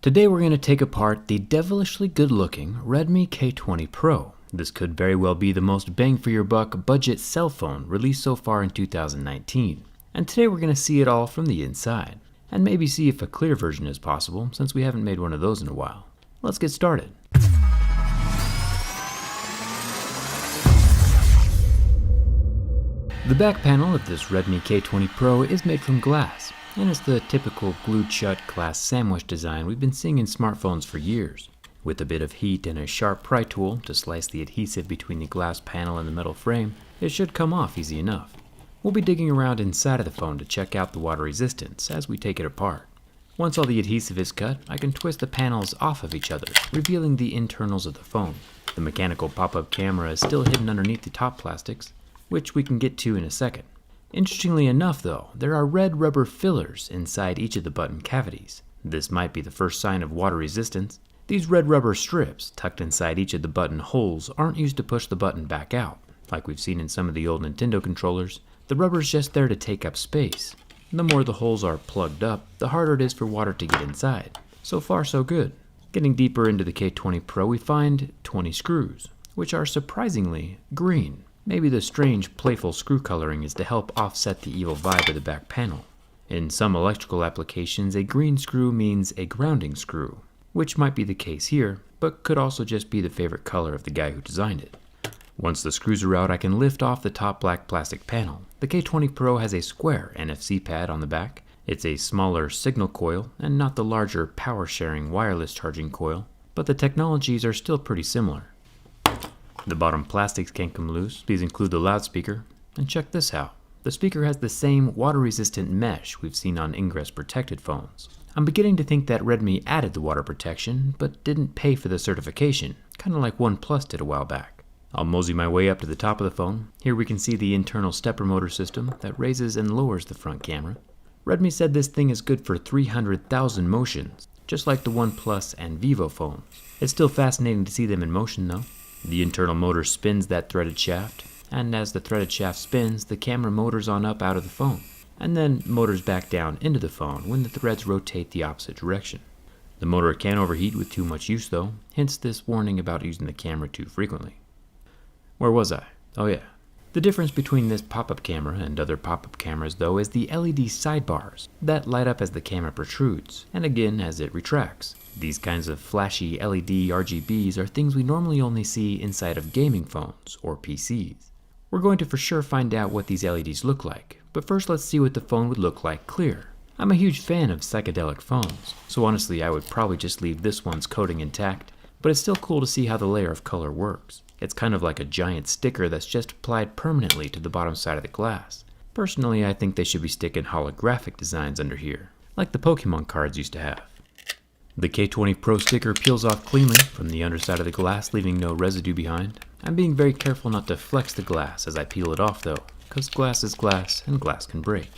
Today we're going to take apart the devilishly good-looking Redmi K20 Pro. This could very well be the most bang-for-your-buck budget cell phone released so far in 2019. And today we're going to see it all from the inside, and maybe see if a clear version is possible since we haven't made one of those in a while. Let's get started. The back panel of this Redmi K20 Pro is made from glass, and it's the typical glued-shut glass sandwich design we've been seeing in smartphones for years. With a bit of heat and a sharp pry tool to slice the adhesive between the glass panel and the metal frame, it should come off easy enough. We'll be digging around inside of the phone to check out the water resistance as we take it apart. Once all the adhesive is cut, I can twist the panels off of each other, revealing the internals of the phone. The mechanical pop-up camera is still hidden underneath the top plastics, which we can get to in a second. Interestingly enough though, there are red rubber fillers inside each of the button cavities. This might be the first sign of water resistance. These red rubber strips tucked inside each of the button holes aren't used to push the button back out. Like we've seen in some of the old Nintendo controllers, the rubber's just there to take up space. The more the holes are plugged up, the harder it is for water to get inside. So far so good. Getting deeper into the K20 Pro, we find 20 screws, which are surprisingly green. Maybe the strange, playful screw coloring is to help offset the evil vibe of the back panel. In some electrical applications, a green screw means a grounding screw, which might be the case here, but could also just be the favorite color of the guy who designed it. Once the screws are out, I can lift off the top black plastic panel. The K20 Pro has a square NFC pad on the back. It's a smaller signal coil and not the larger power-sharing wireless charging coil, but the technologies are still pretty similar. The bottom plastics can't come loose. These include the loudspeaker. And check this out. The speaker has the same water-resistant mesh we've seen on ingress-protected phones. I'm beginning to think that Redmi added the water protection, but didn't pay for the certification, kind of like OnePlus did a while back. I'll mosey my way up to the top of the phone. Here we can see the internal stepper motor system that raises and lowers the front camera. Redmi said this thing is good for 300,000 motions, just like the OnePlus and Vivo phones. It's still fascinating to see them in motion though. The internal motor spins that threaded shaft, and as the threaded shaft spins, the camera motors on up out of the phone, and then motors back down into the phone when the threads rotate the opposite direction. The motor can overheat with too much use though, hence this warning about using the camera too frequently. Where was I? Oh yeah. The difference between this pop-up camera and other pop-up cameras though is the LED sidebars that light up as the camera protrudes, and again as it retracts. These kinds of flashy LED RGBs are things we normally only see inside of gaming phones or PCs. We're going to for sure find out what these LEDs look like, but first let's see what the phone would look like clear. I'm a huge fan of psychedelic phones, so honestly I would probably just leave this one's coating intact, but it's still cool to see how the layer of color works. It's kind of like a giant sticker that's just applied permanently to the bottom side of the glass. Personally, I think they should be sticking holographic designs under here, like the Pokemon cards used to have. The K20 Pro sticker peels off cleanly from the underside of the glass, leaving no residue behind. I'm being very careful not to flex the glass as I peel it off though, because glass is glass and glass can break.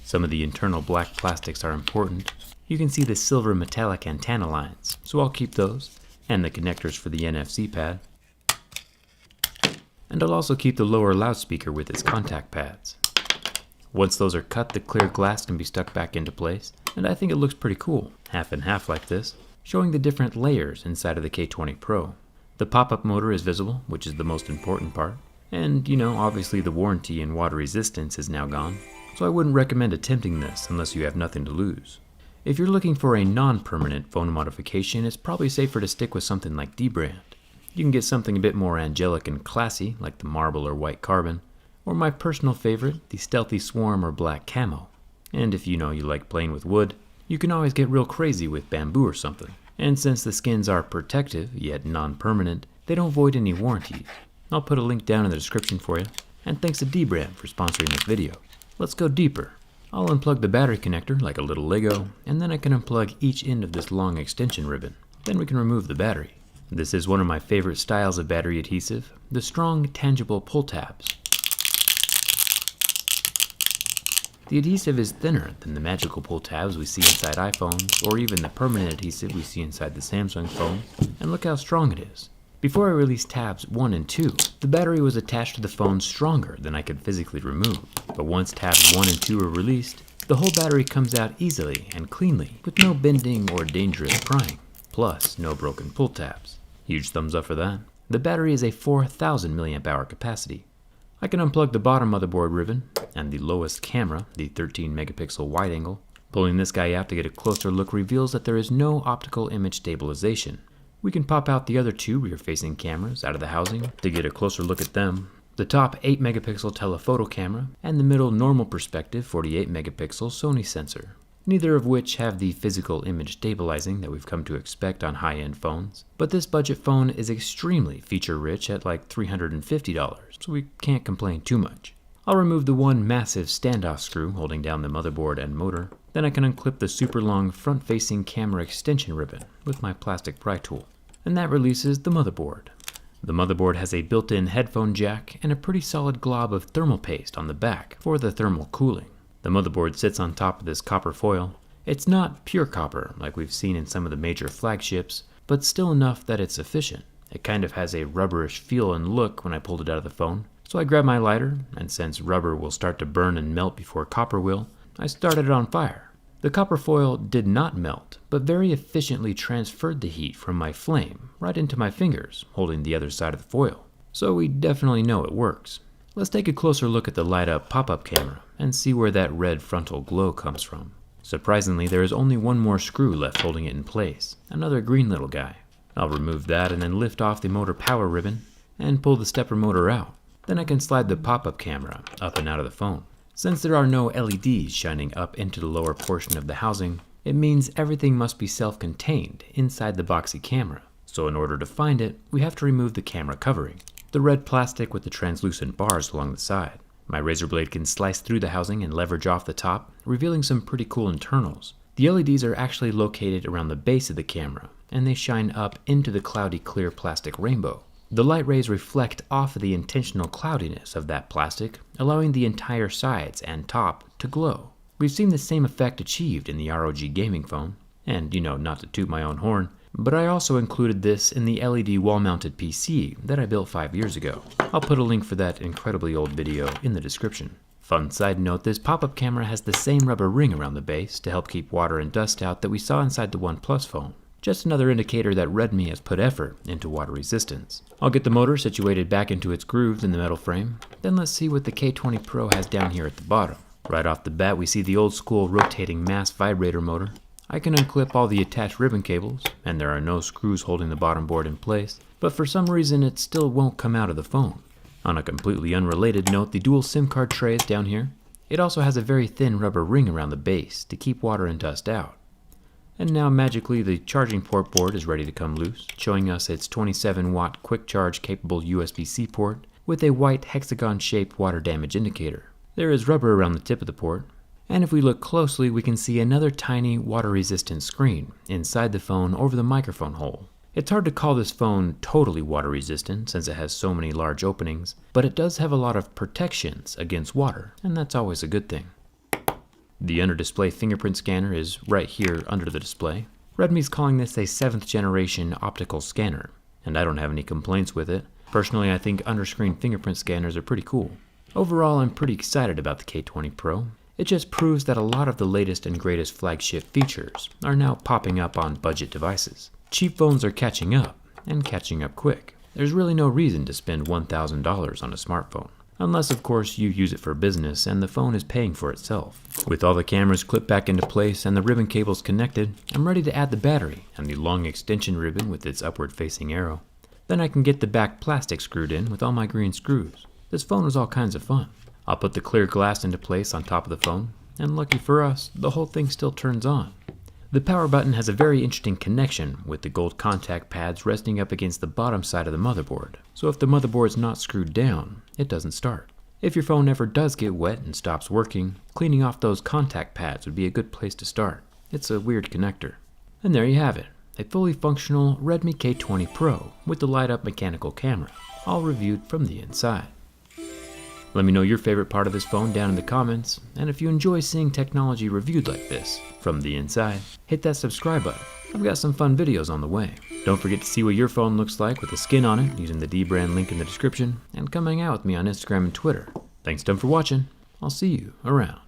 Some of the internal black plastics are important. You can see the silver metallic antenna lines, so I'll keep those, and the connectors for the NFC pad. And I'll also keep the lower loudspeaker with its contact pads. Once those are cut, the clear glass can be stuck back into place, and I think it looks pretty cool, half and half like this, showing the different layers inside of the K20 Pro. The pop-up motor is visible, which is the most important part, and obviously the warranty and water resistance is now gone, so I wouldn't recommend attempting this unless you have nothing to lose. If you're looking for a non-permanent phone modification, it's probably safer to stick with something like D-brand. You can get something a bit more angelic and classy, like the marble or white carbon, or my personal favorite, the stealthy swarm or black camo. And if you like playing with wood, you can always get real crazy with bamboo or something. And since the skins are protective, yet non-permanent, they don't void any warranties. I'll put a link down in the description for you, and thanks to D-brand for sponsoring this video. Let's go deeper. I'll unplug the battery connector like a little Lego, and then I can unplug each end of this long extension ribbon. Then we can remove the battery. This is one of my favorite styles of battery adhesive, the strong, tangible pull tabs. The adhesive is thinner than the magical pull tabs we see inside iPhones, or even the permanent adhesive we see inside the Samsung phone, and look how strong it is. Before I released tabs 1 and 2, the battery was attached to the phone stronger than I could physically remove, but once tabs 1 and 2 were released, The whole battery comes out easily and cleanly, with no bending or dangerous prying, plus no broken pull tabs. Huge thumbs up for that. The battery is a 4,000 mAh capacity. I can unplug the bottom motherboard ribbon and the lowest camera, the 13 megapixel wide angle. Pulling this guy out to get a closer look reveals that there is no optical image stabilization. We can pop out the other two rear-facing cameras out of the housing to get a closer look at them. The top 8 megapixel telephoto camera and the middle normal perspective 48 megapixel Sony sensor, neither of which have the physical image stabilizing that we've come to expect on high-end phones. But this budget phone is extremely feature-rich at like $350, so we can't complain too much. I'll remove the one massive standoff screw holding down the motherboard and motor. Then I can unclip the super long front-facing camera extension ribbon with my plastic pry tool. And that releases the motherboard. The motherboard has a built-in headphone jack and a pretty solid glob of thermal paste on the back for the thermal cooling. The motherboard sits on top of this copper foil. It's not pure copper like we've seen in some of the major flagships, but still enough that it's efficient. It kind of has a rubberish feel and look when I pulled it out of the phone. So I grabbed my lighter, and since rubber will start to burn and melt before copper will, I started it on fire. The copper foil did not melt, but very efficiently transferred the heat from my flame right into my fingers, holding the other side of the foil. So we definitely know it works. Let's take a closer look at the light-up pop-up camera and see where that red frontal glow comes from. Surprisingly, there is only one more screw left holding it in place, another green little guy. I'll remove that and then lift off the motor power ribbon and pull the stepper motor out. Then I can slide the pop-up camera up and out of the phone. Since there are no LEDs shining up into the lower portion of the housing, it means everything must be self-contained inside the boxy camera. So in order to find it, we have to remove the camera covering, the red plastic with the translucent bars along the side. My razor blade can slice through the housing and leverage off the top, revealing some pretty cool internals. The LEDs are actually located around the base of the camera, and they shine up into the cloudy clear plastic rainbow. The light rays reflect off of the intentional cloudiness of that plastic, allowing the entire sides and top to glow. We've seen the same effect achieved in the ROG gaming phone, and not to toot my own horn, but I also included this in the LED wall-mounted PC that I built 5 years ago. I'll put a link for that incredibly old video in the description. Fun side note, this pop-up camera has the same rubber ring around the base to help keep water and dust out that we saw inside the OnePlus phone. Just another indicator that Redmi has put effort into water resistance. I'll get the motor situated back into its grooves in the metal frame, then let's see what the K20 Pro has down here at the bottom. Right off the bat we see the old school rotating mass vibrator motor. I can unclip all the attached ribbon cables, and there are no screws holding the bottom board in place, but for some reason it still won't come out of the phone. On a completely unrelated note, the dual SIM card tray is down here. It also has a very thin rubber ring around the base to keep water and dust out. And now magically the charging port board is ready to come loose, showing us its 27-watt quick charge capable USB-C port with a white hexagon-shaped water damage indicator. There is rubber around the tip of the port, and if we look closely we can see another tiny water-resistant screen inside the phone over the microphone hole. It's hard to call this phone totally water-resistant since it has so many large openings, but it does have a lot of protections against water, and that's always a good thing. The under-display fingerprint scanner is right here under the display. Redmi's calling this a 7th generation optical scanner, and I don't have any complaints with it. Personally, I think under-screen fingerprint scanners are pretty cool. Overall, I'm pretty excited about the K20 Pro. It just proves that a lot of the latest and greatest flagship features are now popping up on budget devices. Cheap phones are catching up, and catching up quick. There's really no reason to spend $1,000 on a smartphone. Unless, of course, you use it for business and the phone is paying for itself. With all the cameras clipped back into place and the ribbon cables connected, I'm ready to add the battery and the long extension ribbon with its upward-facing arrow. Then I can get the back plastic screwed in with all my green screws. This phone was all kinds of fun. I'll put the clear glass into place on top of the phone, and lucky for us, the whole thing still turns on. The power button has a very interesting connection with the gold contact pads resting up against the bottom side of the motherboard, so if the motherboard's not screwed down, it doesn't start. If your phone ever does get wet and stops working, cleaning off those contact pads would be a good place to start. It's a weird connector. And there you have it, a fully functional Redmi K20 Pro with the light-up mechanical camera, all reviewed from the inside. Let me know your favorite part of this phone down in the comments, and if you enjoy seeing technology reviewed like this, from the inside, hit that subscribe button. I've got some fun videos on the way. Don't forget to see what your phone looks like with the skin on it using the D-brand link in the description, and come hang out with me on Instagram and Twitter. Thanks, Tom, for watching. I'll see you around.